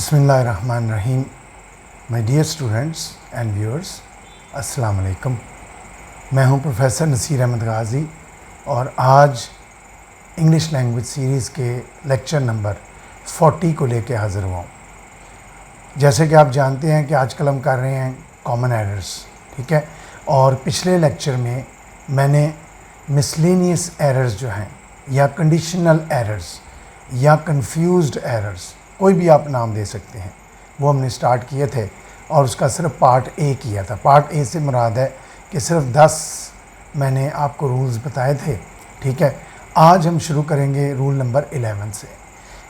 बिस्मिल्लाहिर्रहमानिर्रहीम। My dear students and viewers, अस्सलाम वालेकुम। मैं हूं प्रोफेसर नसीर अहमद गाज़ी और आज इंग्लिश लैंग्वेज सीरीज़ के लेक्चर नंबर 40 को लेके हाज़िर हुआ हूं। जैसे कि आप जानते हैं कि आजकल हम कर रहे हैं कॉमन एरर्स, ठीक है। और पिछले लेक्चर में मैंने मिसलेनियस एरर्स जो हैं या कंडीशनल एरर्स या कंफ्यूज्ड एरर्स, कोई भी आप नाम दे सकते हैं, वो हमने स्टार्ट किए थे और उसका सिर्फ पार्ट ए किया था। पार्ट ए से मुराद है कि सिर्फ 10 मैंने आपको रूल्स बताए थे, ठीक है। आज हम शुरू करेंगे रूल नंबर 11 से।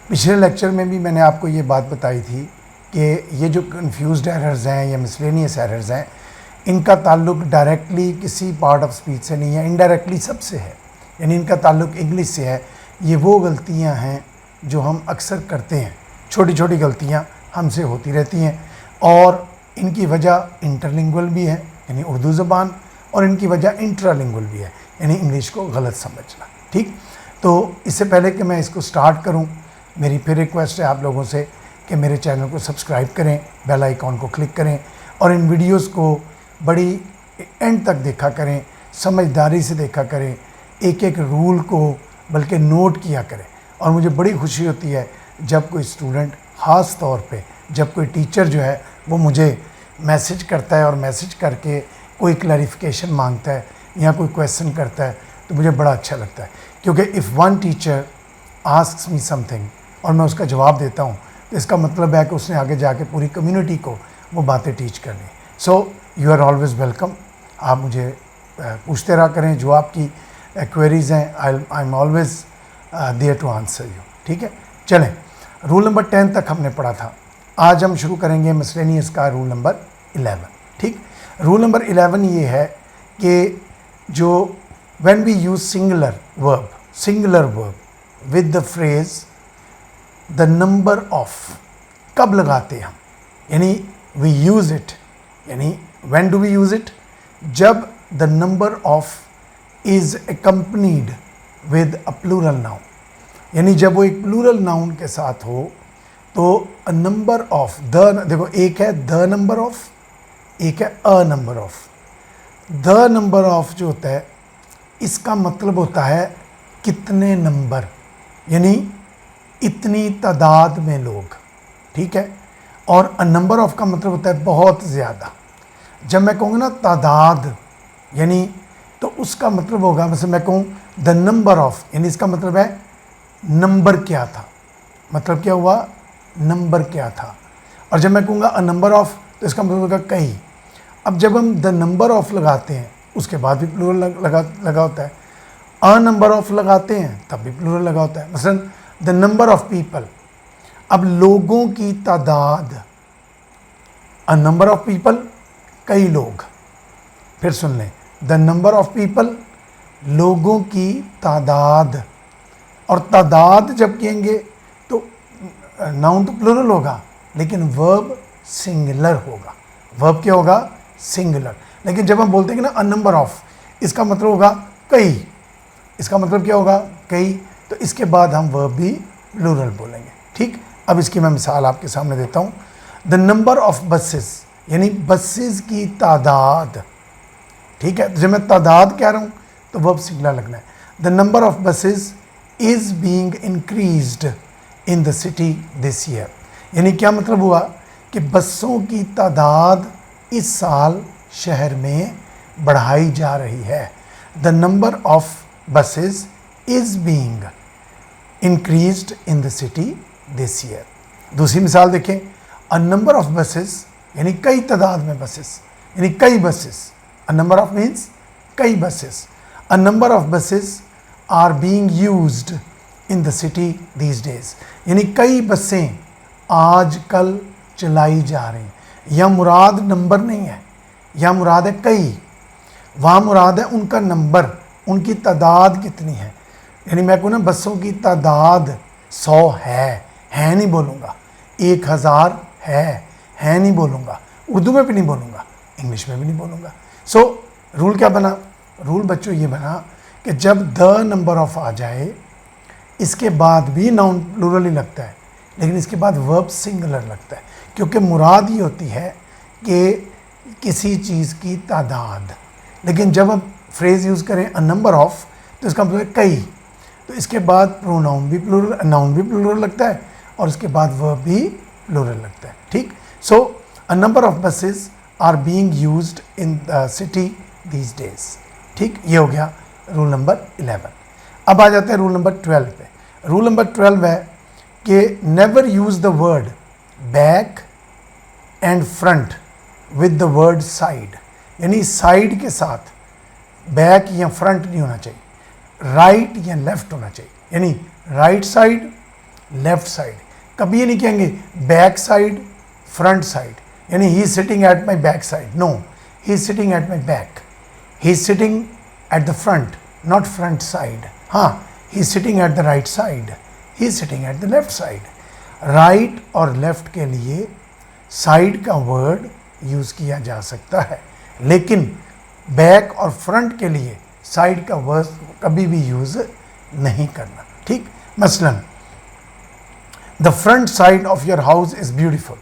पिछले लेक्चर में भी मैंने आपको ये बात बताई थी कि ये जो कंफ्यूज्ड एरर्स हैं या मिसलेनियस एरर्स हैं, इनका ताल्लुक डायरेक्टली किसी पार्ट ऑफ स्पीच से नहीं है, इनडायरेक्टली सबसे है, यानी इनका ताल्लुक इंग्लिश से है। ये वो गलतियां हैं जो हम अक्सर करते हैं, छोटी छोटी गलतियां हमसे होती रहती हैं और इनकी वजह इंटरलिंगुअल भी है यानी उर्दू ज़बान, और इनकी वजह इंट्रालिंगुअल भी है यानी इंग्लिश को गलत समझना, ठीक। तो इससे पहले कि मैं इसको स्टार्ट करूं, मेरी फिर रिक्वेस्ट है आप लोगों से कि मेरे चैनल को सब्सक्राइब करें, बेल आइकॉन को क्लिक करें और इन वीडियोस को बड़ी एंड तक देखा करें, समझदारी से देखा करें, एक एक रूल को बल्कि नोट किया करें। और मुझे बड़ी खुशी होती है जब कोई स्टूडेंट, ख़ास तौर पे जब कोई टीचर जो है वो मुझे मैसेज करता है और मैसेज करके कोई क्लैरिफिकेशन मांगता है या कोई क्वेश्चन करता है, तो मुझे बड़ा अच्छा लगता है। क्योंकि if one teacher asks me something और मैं उसका जवाब देता हूँ, तो इसका मतलब है कि उसने आगे जाके पूरी कम्युनिटी को वो बातें टीच करनी। So you are always welcome. आप मुझे पूछते रहा करें, जो आपकी क्वेरीज़ हैं, I am always there to answer you, ठीक है। चलें, रूल नंबर 10 तक हमने पढ़ा था। आज हम शुरू करेंगे मिसलेनियस का रूल नंबर 11, ठीक। रूल नंबर 11 ये है कि जो when we use singular verb with the phrase the number of, कब लगाते हैं हम, यानी वी यूज़ इट, यानी when do we use it, जब the number of is accompanied with a plural noun, यानी जब वो एक प्लूरल नाउन के साथ हो तो अ नंबर ऑफ द, देखो एक है द नंबर ऑफ, एक है अ number of. The number of जो होता है इसका मतलब होता है कितने नंबर, यानी इतनी तादाद में लोग, ठीक है। और अ नंबर ऑफ का मतलब होता है बहुत ज़्यादा। जब मैं कहूँगा ना तादाद, यानी तो उसका मतलब होगा, वैसे मैं कहूँ द नंबर ऑफ, यानी इसका मतलब है नंबर क्या था, मतलब क्या हुआ, नंबर क्या था। और जब मैं कहूँगा अ नंबर ऑफ, तो इसका मतलब होगा कई। अब जब हम द नंबर ऑफ लगाते हैं उसके बाद भी प्लूरल लगा होता है, अ नंबर ऑफ लगाते हैं तब भी प्लूरल लगा होता है। मसलन द नंबर ऑफ पीपल, अब लोगों की तादाद, अ नंबर ऑफ पीपल कई लोग, फिर सुन लें, द नंबर ऑफ पीपल लोगों की तादाद, और तादाद जब कहेंगे तो नाउन तो प्लूरल होगा लेकिन वर्ब सिंगुलर होगा। वर्ब क्या होगा, सिंगुलर। लेकिन जब हम बोलते हैं कि ना अ नंबर ऑफ, इसका मतलब होगा कई, इसका मतलब क्या होगा, कई, तो इसके बाद हम वर्ब भी प्लूरल बोलेंगे, ठीक। अब इसकी मैं मिसाल आपके सामने देता हूँ। द नंबर ऑफ बसेस, यानी बसेस की तादाद, ठीक है। जब मैं तादाद कह रहा हूँ तो वर्ब सिंगुलर लगना है। The number of buses is being increased in the city this year, यानी क्या मतलब हुआ कि बसों की तादाद इस साल शहर में बढ़ाई जा रही है। The number of buses is being increased in the city this year. दूसरी मिसाल देखें, अ नंबर ऑफ बसेस, यानी कई तादाद में बसेस, यानी कई buses, a number of means कई buses. A number of buses are being used in the city these days, यानी कई बसें आजकल चलाई जा रही हैं। यह मुराद नंबर नहीं है, यह मुराद है कई, वहाँ मुराद है उनका नंबर, उनकी तादाद कितनी है। यानी मैं कहूँ ना बसों की तादाद 100 है नहीं बोलूँगा, 1000 है नहीं बोलूँगा, उर्दू में भी नहीं बोलूँगा, इंग्लिश में भी नहीं बोलूँगा। सो रूल क्या बना, रूल बच्चों ये बना कि जब द नंबर ऑफ आ जाए इसके बाद भी नाउन प्लूरल ही लगता है, लेकिन इसके बाद वर्ब सिंगुलर लगता है, क्योंकि मुराद ही होती है कि किसी चीज़ की तादाद। लेकिन जब हम फ्रेज़ यूज़ करें अ नंबर ऑफ, तो इसका मतलब है कई। तो इसके बाद प्रोनाउन भी प्लूरल, नाउन भी प्लूरल लगता है, और उसके बाद वर्ब भी प्लूरल लगता है। ठीक, so a number of buses are being used in the city these days. ठीक, ये हो गया रूल नंबर 11। अब आ जाते हैं रूल नंबर 12 पे। रूल नंबर 12 है कि never use the word back and front with the ward side, यानी साइड के साथ बैक या फ्रंट नहीं होना चाहिए, राइट या लेफ्ट होना चाहिए। यानी राइट साइड, लेफ्ट साइड। कभी ये नहीं कहेंगे बैक साइड, फ्रंट साइड, यानी he is sitting at my back side. No, he is sitting at my back, he is sitting at the front, not front side. हाँ, he is sitting at the right side, he is sitting at the left side. Right और left के लिए side का word use किया जा सकता है, लेकिन बैक और फ्रंट के लिए साइड का वर्ड कभी भी यूज़ नहीं करना। ठीक, मसलन the front side of your house is beautiful,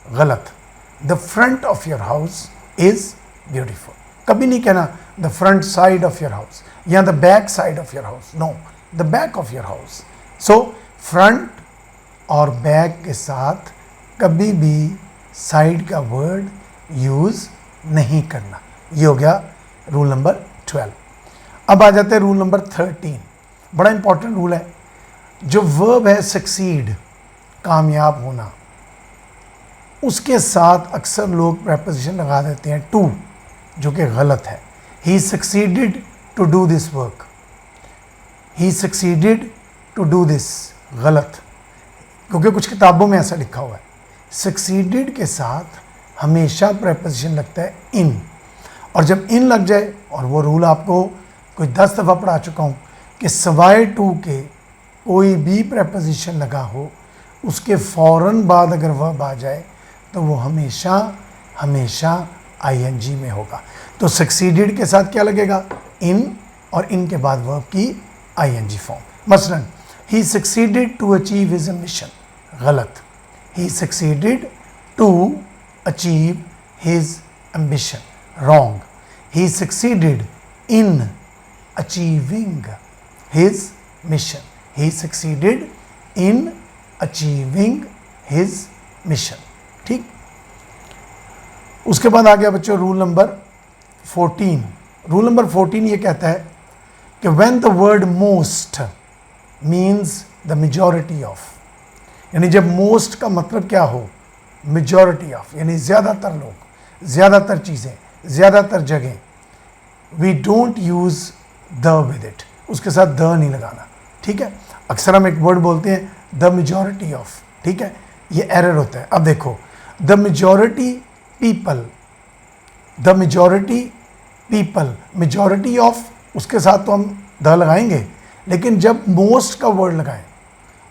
गलत। The front of your house is beautiful. कभी नहीं कहना the front side of your house या the back side of your house, no, the back of your house. So front और back के साथ कभी भी साइड का वर्ड यूज़ नहीं करना। ये हो गया रूल नंबर 12। अब आ जाते हैं रूल नंबर 13। बड़ा इंपॉर्टेंट रूल है। जो वर्ब है सक्सीड, कामयाब होना, उसके साथ अक्सर लोग प्रेपोजिशन लगा देते हैं टू, जो कि गलत है। He succeeded to do this work, he succeeded to do this, गलत, क्योंकि कुछ किताबों में ऐसा लिखा हुआ है। सक्सीडेड के साथ हमेशा प्रेपोजिशन लगता है इन, और जब इन लग जाए, और वो रूल आपको कोई 10 दफ़ा पढ़ा चुका हूँ कि सवाए टू के कोई भी प्रेपोजिशन लगा हो, उसके फ़ौरन बाद अगर वर्ब आ जाए तो वो हमेशा हमेशा आईएनजी में होगा। तो सक्सीडेड के साथ क्या लगेगा? इन, और इन के बाद वर्ब की आईएनजी फॉर्म। मसलन he succeeded to achieve his ambition, गलत। He succeeded to achieve his ambition, wrong. He succeeded in achieving his mission. He succeeded in achieving his mission. ठीक, उसके बाद आ गया बच्चों रूल नंबर 14। रूल नंबर 14 ये कहता है कि when the word most means the majority of, यानी जब most का मतलब क्या हो? majority of, यानी ज़्यादातर लोग, ज़्यादातर चीज़ें, ज़्यादातर जगह, we don't use the with it, उसके साथ द नहीं लगाना। ठीक है, अक्सर हम एक वर्ड बोलते हैं द मेजॉरिटी ऑफ, ठीक है, ये एरर होता है। अब देखो, the majority people, the majority people, majority of, उसके साथ तो हम द लगाएंगे, लेकिन जब मोस्ट का वर्ड लगाएं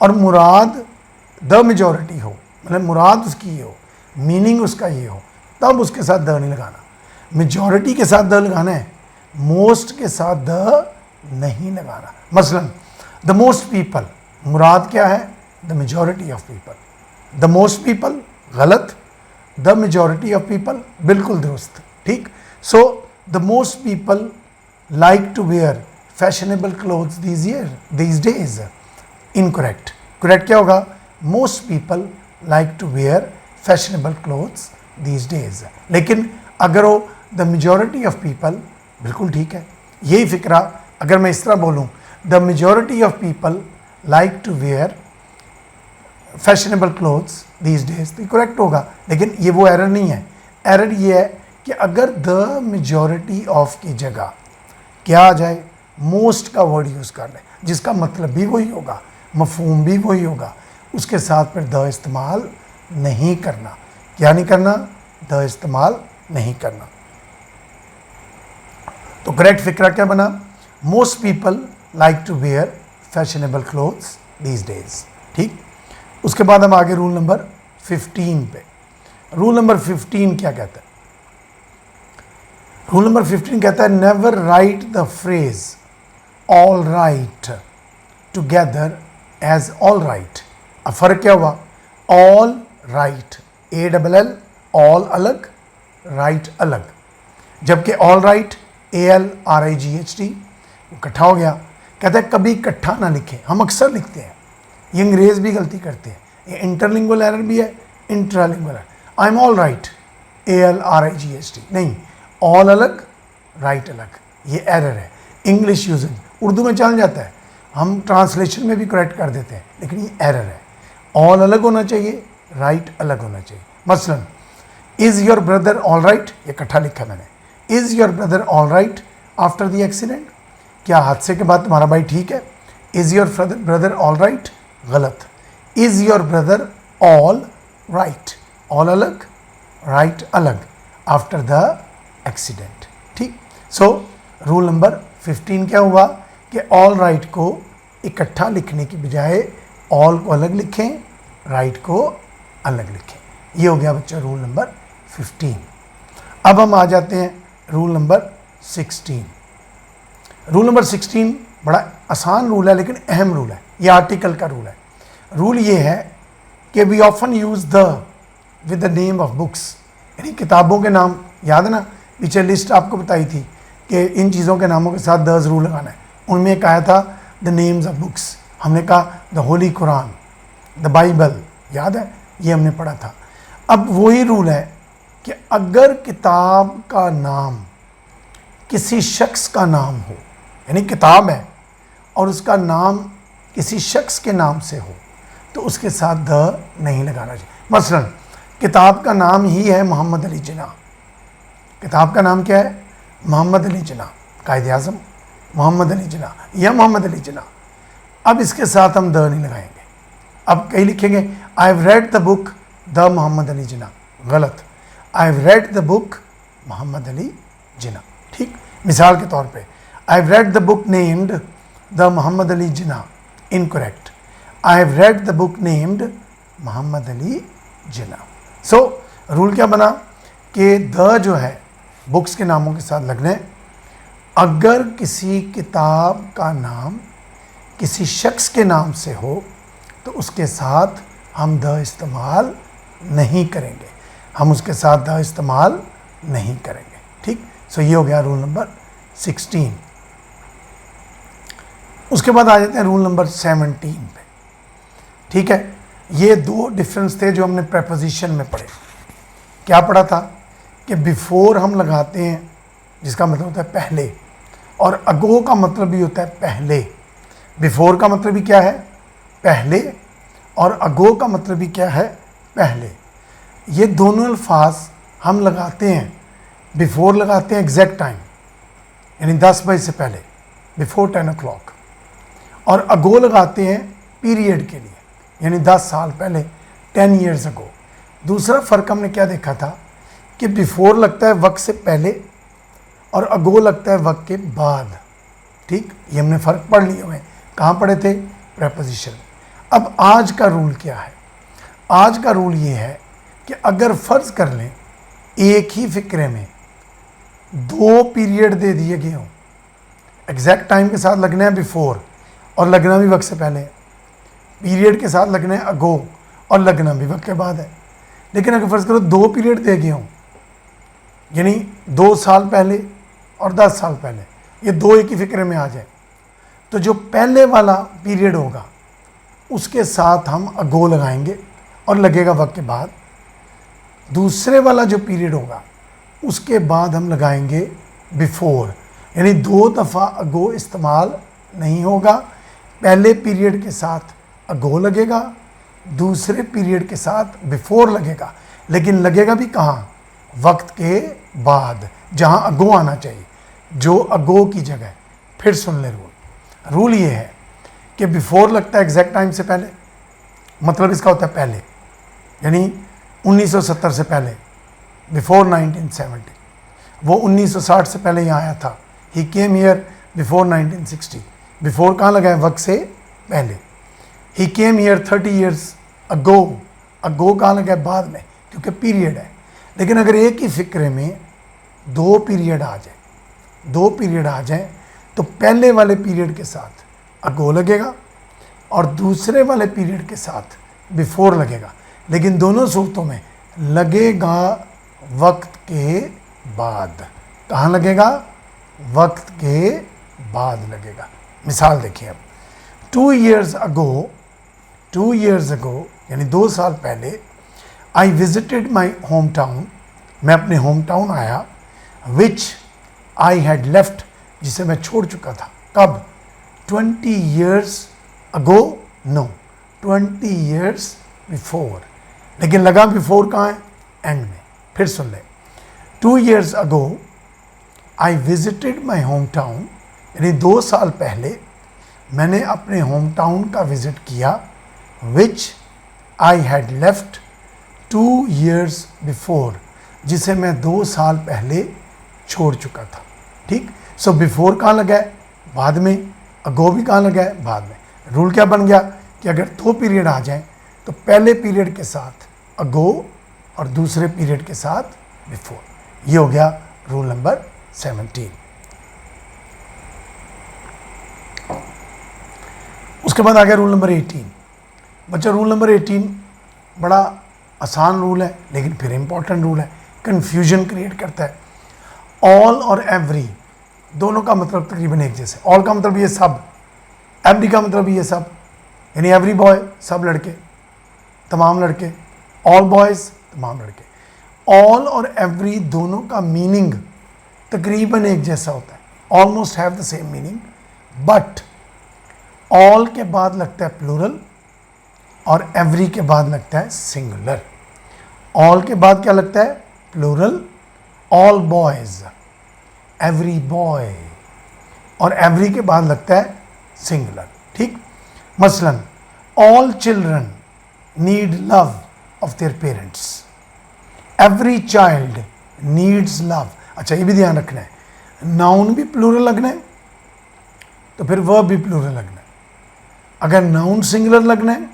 और मुराद द मेजॉरिटी हो, मतलब मुराद उसकी ये हो, मीनिंग उसका ये हो, तब उसके साथ द नहीं लगाना। मेजॉरिटी के साथ द लगाना है, मोस्ट के साथ द नहीं लगाना। मसलन द मोस्ट पीपल, मुराद क्या है? The majority of people. The most people गलत, द मेजॉरिटी ऑफ पीपल बिल्कुल दुरुस्त। ठीक, so the most people like to wear fashionable clothes these days, incorrect. Correct क्या होगा? Most people like to wear fashionable clothes these days. लेकिन अगर वो the majority of people, बिल्कुल ठीक है। यही फिक्रा अगर मैं इस तरह बोलूँ, the majority of people like to wear fashionable clothes these days, तो करेक्ट होगा। लेकिन ये वो एरर नहीं है। एरर ये है कि अगर द मेजॉरिटी ऑफ की जगह क्या आ जाए? मोस्ट का वर्ड यूज़ कर ले, जिसका मतलब भी वही होगा, मफहूम भी वही होगा, उसके साथ फिर द इस्तेमाल नहीं करना। क्या नहीं करना? द इस्तेमाल नहीं करना। तो करेक्ट फिक्रा क्या बना? Most people like to wear fashionable clothes these days. ठीक, उसके बाद हम आगे रूल नंबर 15 पे। रूल नंबर 15 क्या कहता है? रूल नंबर 15 कहता है never write the phrase all right together as all right. अब फ़र्क क्या हुआ? ऑल राइट, ALL ऑल अलग, राइट अलग, जबकि ऑल राइट ALRIGHT इकट्ठा हो गया। कहते हैं कभी इकट्ठा ना लिखें, हम अक्सर लिखते हैं, ये अंग्रेज़ भी गलती करते हैं, ये इंटरलिंगुअल एरर भी है, intralingual error. I am all right ALRIGHT नहीं, ऑल अलग राइट अलग, ये एरर है इंग्लिश यूजिंग। उर्दू में चल जाता है, हम ट्रांसलेशन में भी करेक्ट कर देते हैं, लेकिन ये एरर है। ऑल अलग होना चाहिए, राइट अलग होना चाहिए। मसलन is your brother all right, ये इकट्ठा लिखा मैंने, is your brother all right after the accident, क्या हादसे के बाद तुम्हारा भाई ठीक है। Is your brother all right, गलत। Is your brother all right, all अलग राइट अलग आफ्टर द एक्सीडेंट, ठीक। सो रूल नंबर 15 क्या हुआ कि ऑल राइट को इकट्ठा लिखने की बजाय ऑल को अलग लिखें, राइट को अलग लिखें। ये हो गया बच्चा रूल नंबर 15। अब हम आ जाते हैं रूल नंबर 16। रूल नंबर 16 बड़ा आसान रूल है लेकिन अहम रूल है, ये आर्टिकल का रूल है। रूल ये है कि we often use the with the name of books, यानी किताबों के नाम, याद है ना पीछे लिस्ट आपको बताई थी कि इन चीज़ों के नामों के साथ द ज़रूर लगाना है। उनमें एक आया था द नेम्स ऑफ बुक्स, हमने कहा the Holi Quran, the Bible, याद है, ये हमने पढ़ा था। अब वही रूल है कि अगर किताब का नाम किसी शख्स का नाम हो, यानी किताब है और उसका नाम किसी शख्स के नाम से हो, तो उसके साथ द नहीं लगाना चाहिए। मसलन किताब का नाम ही है मोहम्मद अली जिन्ना, किताब का नाम क्या है, मोहम्मद अली जिन्ना, कायदे आज़म मोहम्मद अली जिन्ना या मोहम्मद अली जिन्ना। अब इसके साथ हम द नहीं लगाएंगे, अब कहीं लिखेंगे I have read the book the Mohammad Ali Jinnah, गलत, I have read the book Mohammad Ali Jinnah, ठीक। मिसाल के तौर पे I have read the book named the Mohammad Ali Jinnah, incorrect, I have read the book named Mohammad Ali Jinnah. So rule क्या बना कि द जो है बुक्स के नामों के साथ लगने, अगर किसी किताब का नाम किसी शख्स के नाम से हो तो उसके साथ हम द इस्तेमाल नहीं करेंगे, हम उसके साथ द इस्तेमाल नहीं करेंगे, ठीक। सो ये हो गया रूल नंबर 16। उसके बाद आ जाते हैं रूल नंबर 17 पे, ठीक है। ये दो डिफरेंस थे जो हमने प्रेपोजिशन में पढ़े। क्या पढ़ा था कि बिफोर हम लगाते हैं जिसका मतलब होता है पहले, और अगो का मतलब भी होता है पहले। बिफोर का मतलब भी क्या है, पहले, और अगो का मतलब भी क्या है, पहले। ये दोनों अल्फाज हम लगाते हैं, बिफोर लगाते हैं एग्जैक्ट टाइम, यानी 10 बजे से पहले, बिफोर 10 o'clock, और अगो लगाते हैं पीरियड के लिए, यानी 10 साल पहले, 10 years ago। दूसरा फ़र्क हमने क्या देखा था कि बिफोर लगता है वक्त से पहले और अगो लगता है वक्त के बाद, ठीक। ये हमने फ़र्क पढ़ लिए हुए हैं, कहाँ पढ़े थे, प्रेपोजिशन। अब आज का रूल क्या है, आज का रूल ये है कि अगर फ़र्ज़ कर लें एक ही फ़िक्रे में 2 पीरियड दे दिए गए हों, एग्जैक्ट टाइम के साथ लगना है बिफोर और लगना भी वक्त से पहले, पीरियड के साथ लगना है अगो और लगना भी वक्त के बाद है। लेकिन अगर फ़र्ज़ करो 2 पीरियड दे गए हों, यानी 2 साल पहले और 10 साल पहले, ये 2 एक ही फ़िक्रे में आ जाए, तो जो पहले वाला पीरियड होगा उसके साथ हम अगो लगाएंगे और लगेगा वक्त के बाद। दूसरे वाला जो पीरियड होगा उसके बाद हम लगाएंगे बिफोर, यानी 2 दफ़ा अगो इस्तेमाल नहीं होगा। पहले पीरियड के साथ अगो लगेगा, दूसरे पीरियड के साथ बिफोर लगेगा, लेकिन लगेगा भी कहाँ, वक्त के बाद, जहाँ अगो आना चाहिए, जो अगो की जगह। फिर सुन ले रूल। रूल ये है कि बिफोर लगता है एग्जैक्ट टाइम से पहले, मतलब इसका होता है पहले, यानी 1970 से पहले, बिफोर 1970। वो 1960 से पहले यहाँ आया था, ही केम हियर बिफोर 1960। बिफोर कहाँ लगा है, वक्त से पहले। ही केम हियर 30 years अगो, अगो कहाँ लगा है, बाद में, क्योंकि पीरियड है। लेकिन अगर एक ही फ़िक्रे में 2 पीरियड आ जाए, 2 पीरियड आ जाए, तो पहले वाले पीरियड के साथ अगो लगेगा और दूसरे वाले पीरियड के साथ बिफोर लगेगा। लेकिन दोनों सूरतों में लगेगा वक्त के बाद। कहाँ लगेगा? वक्त के बाद लगेगा। मिसाल देखिए अब, 2 years ago यानी 2 साल पहले, I visited my home town, मैं अपने होम टाउन आया, विच आई हैड लेफ्ट, जिसे मैं छोड़ चुका था। कब? 20 years ago? No, 20 years before। लेकिन लगा बिफोर कहाँ है? एंड में। फिर सुन ले, 2 years ago I visited my home town, यानी 2 साल पहले मैंने अपने होम टाउन का विजिट किया, which I had left 2 years before, जिसे मैं 2 साल पहले छोड़ चुका था। ठीक, सो बिफोर कहाँ लगा है? बाद में। अगो भी कहाँ लगा है? बाद में। रूल क्या बन गया कि अगर 2 पीरियड आ जाएं तो पहले पीरियड के साथ अगो और दूसरे पीरियड के साथ बिफोर। ये हो गया रूल नंबर 17। उसके बाद आ गया रूल नंबर 18। बच्चा रूल नंबर 18 बड़ा आसान रूल है, लेकिन फिर इंपॉर्टेंट रूल है, कंफ्यूजन क्रिएट करता है। ऑल और एवरी दोनों का मतलब तकरीबन एक जैसे। ऑल का मतलब ये सब, एवरी का मतलब ये सब, यानी एवरी बॉय सब लड़के, तमाम लड़के, ऑल बॉयज़ तमाम लड़के। ऑल और एवरी दोनों का मीनिंग तकरीबन एक जैसा होता है, almost have the same meaning, but all के बाद लगता है प्लूरल और एवरी के बाद लगता है सिंगुलर। ऑल के बाद क्या लगता है? Plural, all boys, every boy, और एवरी के बाद लगता है सिंगुलर। ठीक, मसलन all children need love of their parents, every child needs love. अच्छा, ये भी ध्यान रखना है, नाउन भी प्लूरल लगना है तो फिर वर्ब भी प्लूरल लगना है। अगर नाउन सिंगुलर लगना है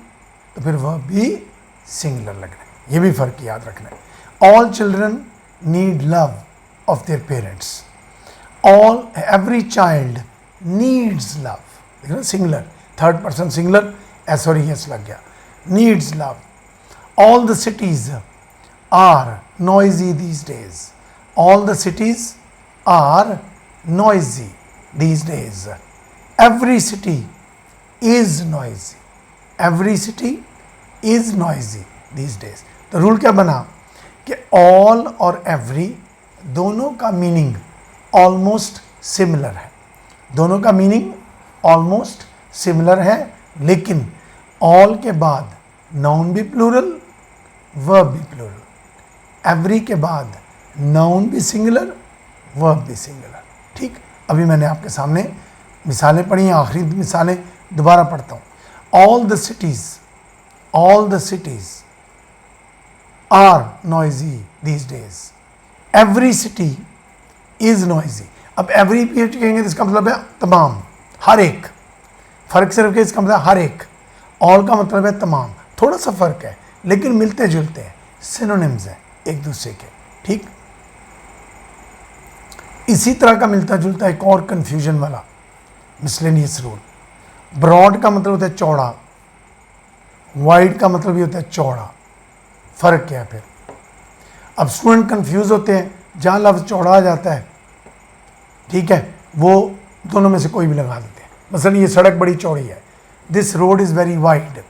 तो फिर वर्ब भी सिंगुलर लगना है। ये भी फर्क याद रखना है। All children need love of their parents, all every child needs love, देख रहे singular, third person singular, sorry S लग गया, needs love. All the cities are noisy these days, all the cities are noisy these days, every city is noisy, every city is noisy these days. तो rule क्या बना कि all और every दोनों का meaning almost similar है, दोनों का मीनिंग ऑलमोस्ट सिमिलर है, लेकिन ऑल के बाद नाउन भी प्लूरल, वर्ब भी प्लूरल, एवरी के बाद नाउन भी सिंगुलर, वर्ब भी सिंगुलर। ठीक, अभी मैंने आपके सामने मिसालें पढ़ी हैं, आखिरी मिसालें दोबारा पढ़ता हूँ। All the cities are noisy these days, every city is noisy. अब एवरी पीरियड कहेंगे तो इसका मतलब है तमाम, हर एक, फर्क सिर्फ के इसका मतलब हर एक। ऑल का मतलब है तमाम, थोड़ा सा फर्क है लेकिन मिलते जुलते हैं, सिनोनिम्स हैं एक दूसरे के। ठीक, इसी तरह का मिलता जुलता एक और कंफ्यूजन वाला मिसलेनियस रूल। ब्रॉड का मतलब होता है चौड़ा, वाइड का मतलब ये होता है चौड़ा। फर्क क्या है फिर? अब स्टूडेंट कंफ्यूज होते हैं, जहाँ लफ्ज़ चौड़ा आ जाता है, ठीक है, वो दोनों में से कोई भी लगा देते हैं। मसलन ये सड़क बड़ी चौड़ी है, this road is very wide,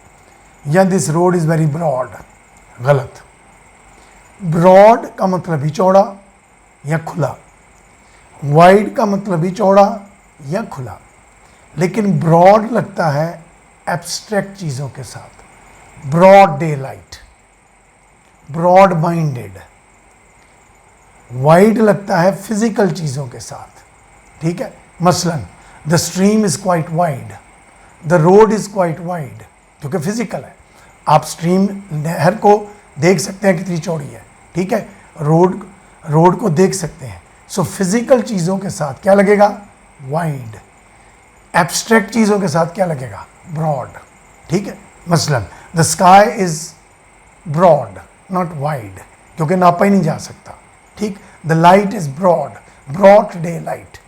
या this road is very broad. गलत, ब्रॉड का मतलब ही चौड़ा या खुला, वाइड का मतलब ही चौड़ा या खुला, लेकिन ब्रॉड लगता है एब्स्ट्रैक्ट चीज़ों के साथ, broad daylight, broad minded. Wide लगता है फिजिकल चीज़ों के साथ। ठीक है, मसलन the stream is quite wide, the road is quite wide, क्योंकि फिजिकल है। आप स्ट्रीम, नहर को देख सकते हैं कितनी चौड़ी है, ठीक है, रोड को देख सकते हैं। सो फिजिकल चीज़ों के साथ क्या लगेगा? वाइड। एब्स्ट्रैक्ट चीज़ों के साथ क्या लगेगा? ब्रॉड। ठीक है, मसलन the sky is broad not wide, क्योंकि नापा ही नहीं जा सकता। ठीक, the light is broad, broad daylight,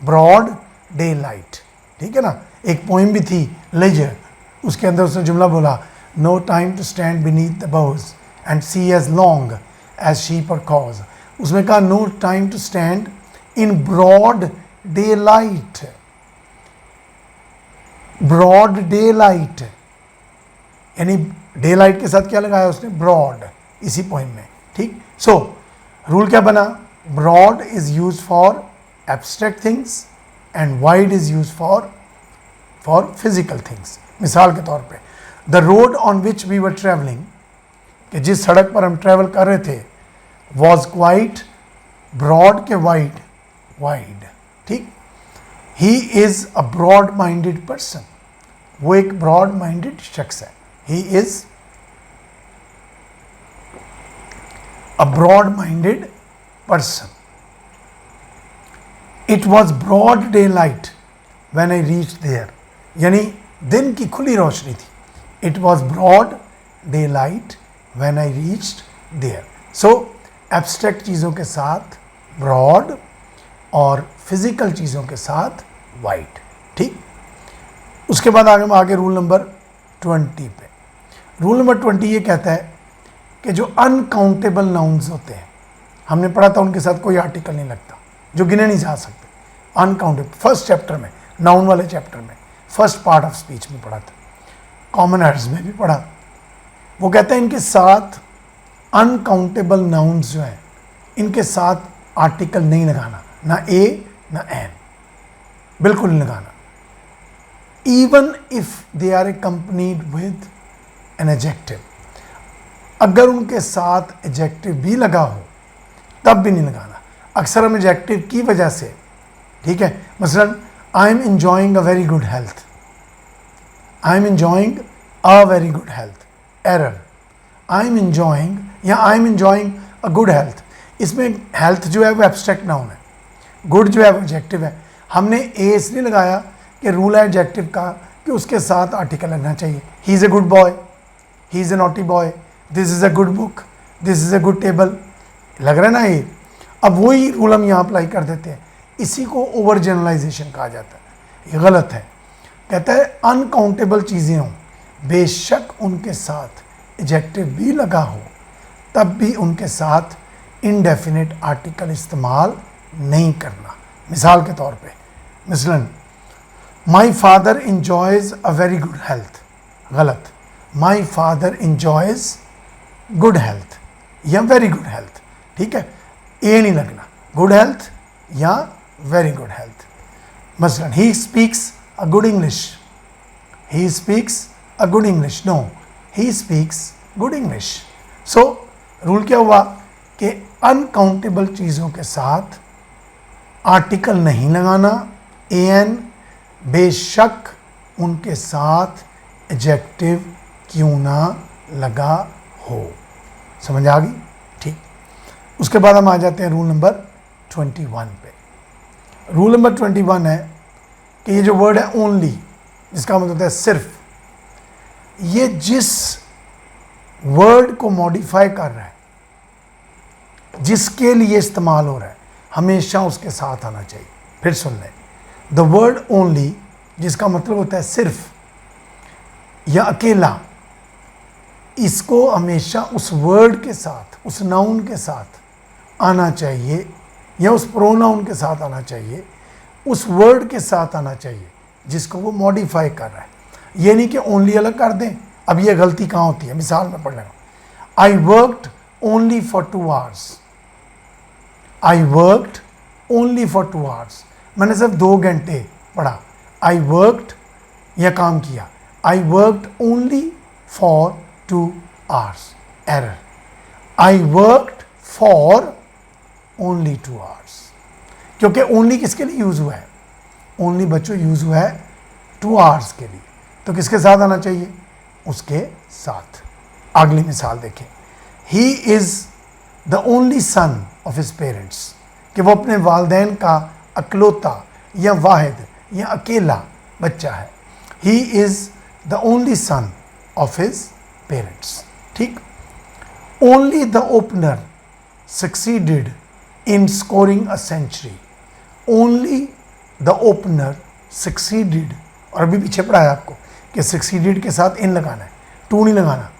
broad daylight. ठीक है ना, एक पोइम भी थी लेजर, उसके अंदर उसने जुमला बोला, no time to stand beneath the bows and see as long as sheep or cows। उसमें कहा no time to stand in broad daylight, broad daylight, यानी डे लाइट के साथ क्या लगाया उसने, ब्रॉड, इसी पोइम में। ठीक, सो रूल क्या बना, broad is use for abstract things and wide is use for physical things. मिसाल के तौर पे the road on which we were travelling, कि जिस सड़क पर हम ट्रेवल कर रहे थे, वॉज क्वाइट ब्रॉड के वाइड, वाइड। ठीक, he is a broad minded person, वो एक ब्रॉड माइंडेड शख्स है। He is a broad minded person. It was broad daylight when I reach there, यानी दिन की खुली रोशनी थी। It was broad daylight when I reached there. सो एब्स्ट्रैक्ट चीज़ों के साथ ब्रॉड और फिजिकल चीज़ों के साथ वाइड। ठीक, उसके बाद आगे रूल नंबर 20 पे। रूल नंबर 20 ये कहता है कि जो अनकाउंटेबल नाउन्स होते हैं, हमने पढ़ा था उनके साथ कोई आर्टिकल नहीं लगता, जो गिने नहीं जा सकते, अनकाउंटेबल। फर्स्ट चैप्टर में, नाउन वाले चैप्टर में, फर्स्ट पार्ट ऑफ स्पीच में पढ़ा था, कॉमन एर्स में भी पढ़ा। वो कहते हैं इनके साथ अनकाउंटेबल नाउन्स जो हैं, इनके साथ आर्टिकल नहीं लगाना, ना ए ना एन, बिल्कुल नहीं लगाना। Even if they are accompanied with an adjective, अगर उनके साथ एडजेक्टिव भी लगा हो तब भी नहीं लगाना। अक्सर हम एडजेक्टिव की वजह से, ठीक है, मसलन I am enjoying a very good health, I am enjoying a very good health, error. I am enjoying या I am enjoying a good health, इसमें हेल्थ जो है वो एब्स्ट्रैक्ट नाउन है, गुड जो है वो एडजेक्टिव है। हमने ए इसलिए लगाया कि रूल है एडजेक्टिव का कि उसके साथ आर्टिकल लगना चाहिए। He is a good boy, he is a naughty boy, this is a good book, this is a good table, लग रहा है ना ये। अब वही रूल हम यहाँ अप्लाई कर देते हैं, इसी को ओवर जनरलाइजेशन कहा जाता है, ये गलत है। कहता है अनकाउंटेबल चीज़ें हों, बेशक उनके साथ एडजेक्टिव भी लगा हो, तब भी उनके साथ इनडेफिनेट आर्टिकल इस्तेमाल नहीं करना। मिसाल के तौर पे, मिसलन my father enjoys a very good health, गलत, my father enjoys good health या वेरी गुड हेल्थ। ठीक है, ए नहीं लगना, गुड हेल्थ या वेरी गुड हेल्थ। मसलन he speaks a good English, he speaks a good English, no, he speaks good English. So rule क्या हुआ कि अनकाउंटेबल चीज़ों के साथ आर्टिकल नहीं लगाना, ए एन, बेशक उनके साथ एडजेक्टिव क्यों ना लगा हो। समझ आ गई? ठीक, उसके बाद हम आ जाते हैं रूल नंबर 21 पे। रूल नंबर 21 है कि ये जो वर्ड है ओनली, जिसका मतलब होता है सिर्फ, ये जिस वर्ड को मॉडिफाई कर रहा है, जिसके लिए इस्तेमाल हो रहा है, हमेशा उसके साथ आना चाहिए। फिर सुन लें, द वर्ड ओनली, जिसका मतलब होता है सिर्फ या अकेला, इसको हमेशा उस वर्ड के साथ, उस नाउन के साथ आना चाहिए या उस प्रोनाउन के साथ आना चाहिए, उस वर्ड के साथ आना चाहिए जिसको वो मॉडिफाई कर रहा है। ये नहीं कि ओनली अलग कर दें। अब ये गलती कहाँ होती है, मिसाल में पढ़ लेना, I worked only for 2 hours, I worked only for 2 hours, मैंने सिर्फ 2 घंटे पढ़ा। आई वर्कड या काम किया, I worked only for 2 hours, error. I worked for only 2 hours, क्योंकि ओनली किसके लिए यूज हुआ है, ओनली बच्चों यूज हुआ है 2 hours के लिए, तो किसके साथ आना चाहिए, उसके साथ। अगली मिसाल देखें, ही is the only son of his parents, कि वो अपने वालदैन का अकलौता या वाहिद या अकेला बच्चा है। He is the only son of his parents. ठीक, only the opener succeeded in scoring a century, only the opener succeeded, और अभी पीछे पढ़ाया आपको कि सक्सीडेड के साथ इन लगाना है, टू नहीं लगाना,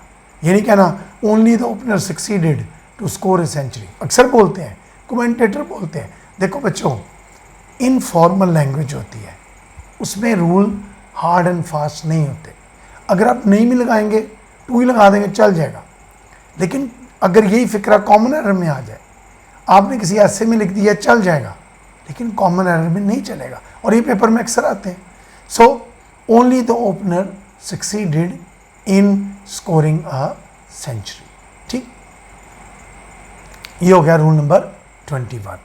ये नहीं कहना only the opener succeeded to score a century. अक्सर बोलते हैं, कमेंटेटर बोलते हैं। देखो बच्चों, इनफॉर्मल लैंग्वेज होती है, उसमें रूल हार्ड एंड फास्ट नहीं होते। अगर आप नहीं भी लगाएंगे, टू ही लगा देंगे, चल जाएगा। लेकिन अगर यही फिक्रा कॉमन एरर में आ जाए, आपने किसी ऐसे में लिख दिया, चल जाएगा, लेकिन कॉमन एरर में नहीं चलेगा, और ये पेपर में अक्सर आते हैं। So only the opener succeeded in scoring a century. ठीक, ये हो गया रूल नंबर 21।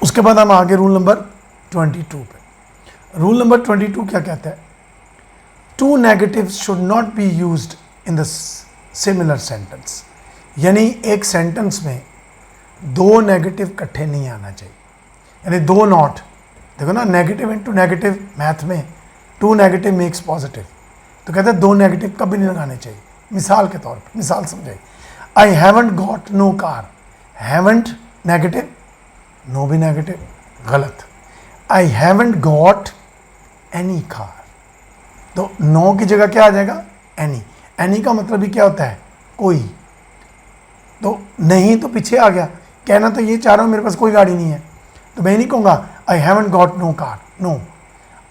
उसके बाद हम आगे रूल नंबर 22 पे। रूल नंबर 22 क्या कहता है? Two negatives should not be used in the similar sentence. यानी एक सेंटेंस में दो नेगेटिव इकट्ठे नहीं आना चाहिए, यानी दो नॉट। देखो ना, नेगेटिव इनटू नेगेटिव, मैथ में टू नेगेटिव मेक्स पॉजिटिव, तो कहते हैं दो नेगेटिव कभी नहीं लगाने चाहिए। मिसाल के तौर पर, मिसाल समझाइए, I haven't got no car. Haven't negative, no भी नेगेटिव, गलत। I haven't got any car, तो नो की जगह क्या आ जाएगा? एनी। एनी का मतलब ही क्या होता है? कोई। तो नहीं तो पीछे आ गया, कहना तो ये चाह रहा हूँ मेरे पास कोई गाड़ी नहीं है, तो मैं नहीं कहूँगा I haven't got no car, no,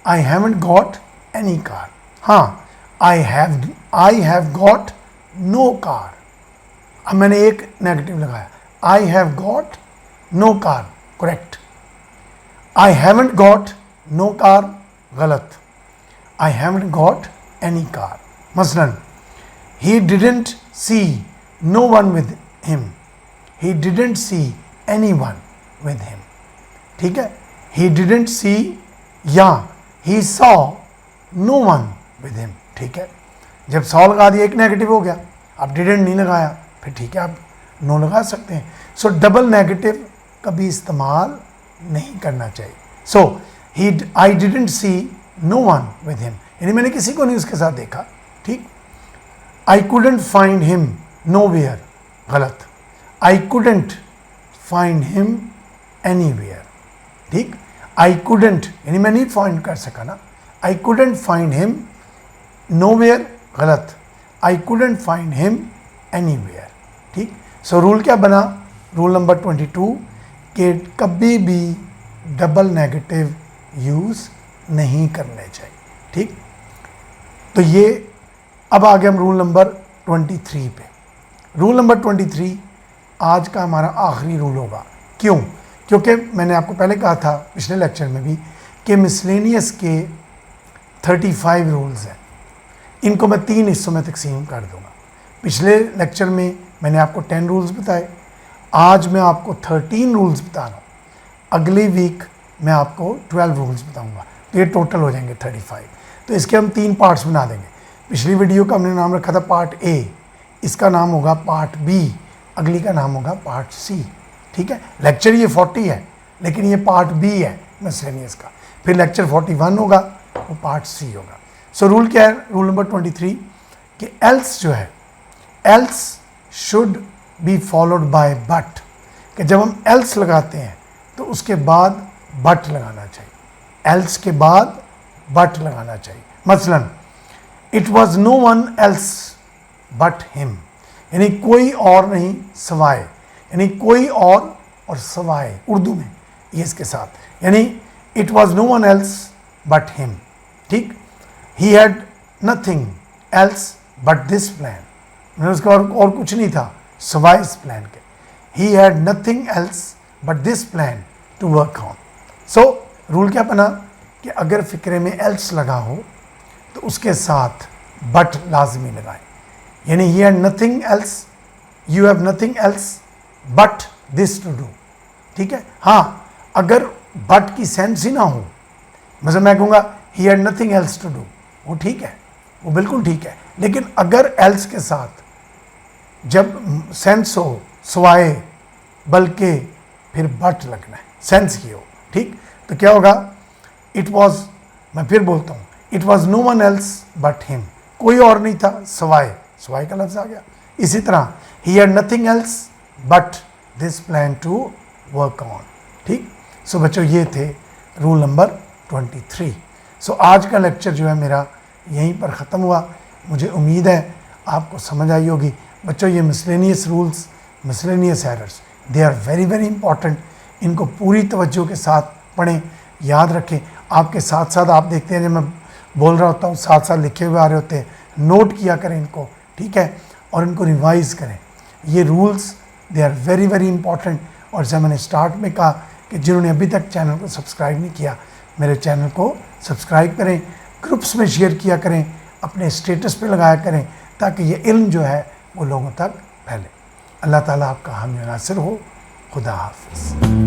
I haven't got any car. हाँ, I have got no car, अब मैंने एक नेगेटिव लगाया, I have got no car, correct. I haven't got no car, गलत। I haven't got any car. मसलन, he didn't see no one with him, he didn't see anyone with him। ठीक है, he didn't see या he saw no one with him। ठीक है, जब saw लगा दिया एक नेगेटिव हो गया, आप didn't नहीं लगाया, फिर ठीक है आप नो लगा सकते हैं। सो डबल नेगेटिव कभी इस्तेमाल नहीं करना चाहिए। So I didn't see no one with him, यानी मैंने किसी को नहीं उसके साथ देखा। ठीक, I couldn't find him nowhere, गलत। I couldn't find him anywhere. ठीक, आई कुडेंट यानी मैं नहीं फाइंड कर सका ना, I couldn't find him nowhere, गलत। I couldn't find him anywhere. ठीक, सो रूल क्या बना? रूल नंबर 22 कि कभी भी डबल नेगेटिव यूज़ नहीं करने चाहिए। ठीक, तो ये अब आ गए हम रूल नंबर 23 पे। रूल नंबर 23 आज का हमारा आखिरी रूल होगा। क्यों? क्योंकि मैंने आपको पहले कहा था पिछले लेक्चर में भी कि मिसलेनियस के 35 रूल्स हैं, इनको मैं 3 हिस्सों में तकसीम कर दूंगा। पिछले लेक्चर में मैंने आपको 10 रूल्स बताए, आज मैं आपको 13 रूल्स बता रहा हूँ, अगली वीक मैं आपको 12 रूल्स बताऊँगा, तो ये टोटल हो जाएंगे 35। तो इसके हम 3 पार्ट्स बना देंगे। पिछली वीडियो का हमने नाम रखा था पार्ट ए, इसका नाम होगा पार्ट बी, अगली का नाम होगा पार्ट सी। ठीक है, लेक्चर ये 40 है, लेकिन ये पार्ट बी है मिसलेनियस का। फिर लेक्चर 41 होगा, वो पार्ट सी होगा। सो रूल क्या है? रूल नंबर 23 कि एल्स जो है, else should be followed by but, कि जब हम एल्स लगाते हैं तो उसके बाद बट लगाना चाहिए। एल्स के बाद बट लगाना चाहिए। मसलन, it was no one else but him, यानी कोई और नहीं सवाए, यानी कोई और सवाए उर्दू में ये इसके साथ, यानी it was no one else but him. ठीक, he had nothing else but this plan, मैंने उसका और कुछ नहीं था सवाए इस प्लान के। He had nothing else but this plan to work on. So rule क्या बना कि अगर फिक्रे में एल्स लगा हो तो उसके साथ बट लाजमी लगाएं, यानी he had nothing else, you have nothing else but this to do. ठीक है, हाँ, अगर बट की सेंस ही ना हो, मतलब मैं कहूँगा he had nothing else to do, वो ठीक है, वो बिल्कुल ठीक है। लेकिन अगर एल्स के साथ जब सेंस हो सवाए बल्कि, फिर बट लगना है, सेंस की हो। ठीक, तो क्या होगा? इट वॉज, मैं फिर बोलता हूँ, it was no one else but him, कोई और नहीं था सवाए, सवाए का लफ्ज़ आ गया। इसी तरह he had nothing else but this plan to work on. ठीक, सो बच्चों ये थे रूल नंबर 23। सो आज का लेक्चर जो है मेरा यहीं पर ख़त्म हुआ। मुझे उम्मीद है आपको समझ आई होगी। बच्चों, ये miscellaneous rules, miscellaneous errors, they are very very important. इनको पूरी तवज्जो के साथ पढ़ें, याद रखें। आपके साथ साथ आप देखते हैं जब मैं बोल रहा होता हूँ साथ साथ लिखे हुए आ रहे होते हैं, नोट किया करें इनको, ठीक है, और इनको रिवाइज़ करें। ये rules they are very very important. और जैसे मैंने स्टार्ट में कहा कि जिन्होंने अभी तक चैनल को सब्सक्राइब नहीं किया, मेरे चैनल को सब्सक्राइब करें, ग्रुप्स में शेयर किया करें, अपने स्टेटस पे लगाया करें, ताकि ये इल्म जो है वो लोगों तक फैले। अल्लाह ताला आपका हामी नासिर हो। खुदा हाफिज़।